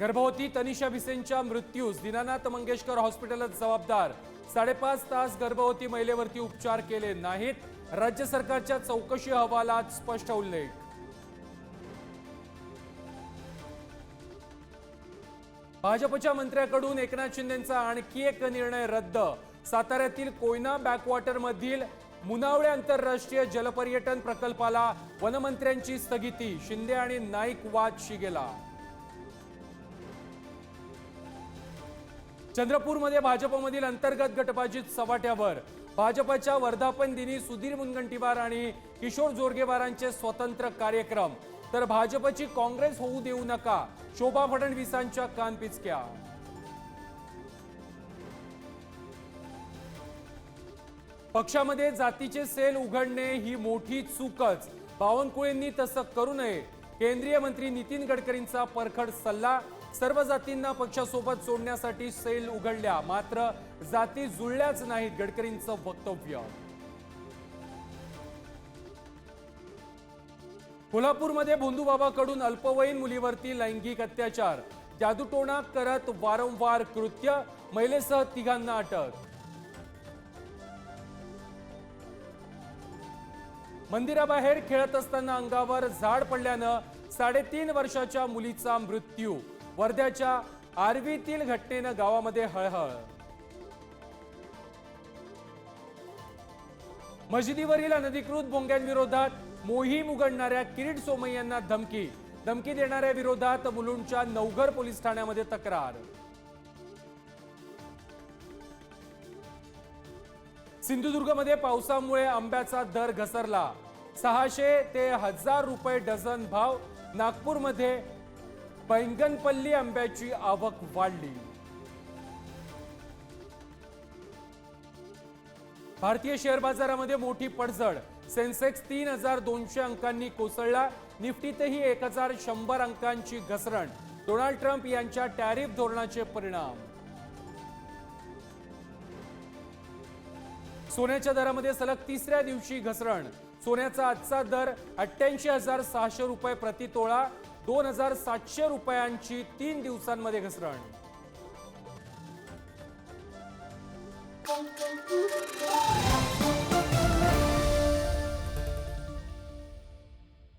गर्भवती तनिषा भिसेंच्या मृत्यूस दीनानाथ मंगेशकर हॉस्पिटलच जबाबदार। 5.5 तास गर्भवती महिलेवरती उपचार केले नाहीत। राज्य सरकारच्या चौकशी अहवालात स्पष्ट उल्लेख। भाजपच्या मंत्र्याकडून एकनाथ शिंदेंचा आणखी एक निर्णय रद्द। साताऱ्यातील कोयना बॅकवॉटर मधील मुनावळे आंतरराष्ट्रीय जलपर्यटन प्रकल्पाला वनमंत्र्यांची स्थगिती। शिंदे आणि नाईक वाद शिगेला। चंद्रपूरमध्ये भाजपमधील अंतर्गत गटबाजीत सवाट्यावर। भाजपच्या वर्धापन दिनी सुधीर मुनगंटीवार आणि किशोर जोरगेवारांचे स्वतंत्र कार्यक्रम, तर भाजपची काँग्रेस होऊ देऊ नका, शोभा फडणवीसांच्या कानपिचक्या। पक्षामध्ये जातीचे सेल उघडणे ही मोठी चूकच, बावनकुळेंनी तसं करू नये। केंद्रीय मंत्री नितीन गडकरींचा परखड सल्ला। सर्व जातींना पक्षासोबत जोडण्यासाठी सेल उघडल्या, मात्र जाती जुळल्याच नाहीत, गडकरींचं वक्तव्य। कोल्हापूरमध्ये भोंदूबाबाकडून अल्पवयीन मुलीवरती लैंगिक अत्याचार, जादूटोणा करत वारंवार कृत्य, महिलेसह 3 अटक। मंदिराबाहेर खेळत असताना अंगावर झाड पडल्यानं 3.5 वर्षाच्या मुलीचा मृत्यू। वर्ध्याच्या आर्वीतील घटनेनं गावामध्ये हळहळ। मशिदीवरील अनधिकृत भोंग्यांविरोधात मोहीम उघडणाऱ्या किरीट सोमय्यांना धमकी। धमकी देणाऱ्या विरोधात मुलुंडच्या नवघर पोलीस ठाण्यामध्ये तक्रार। सिंधुदुर्गमध्ये पावसामुळे आंब्याचा दर घसरला। 600 ते 1000 रुपये डझन भाव। नागपूरमध्ये बैंगनपल्ली आंब्याची आवक वाढली। भारतीय शेअर बाजारामध्ये मोठी पडझड। सेन्सेक्स 3200 अंकांनी कोसळला। निफ्टीतही 1100 अंकांची घसरण। डोनाल्ड ट्रम्प यांच्या टॅरिफ धोरणाचे परिणाम। सोन्याच्या दरामध्ये सलग 3ऱ्या दिवशी घसरण। सोन्याचा आजचा दर 88,600 रुपये प्रति तोळा। 2,700 रुपयांची 3 दिवसांमध्ये घसरण।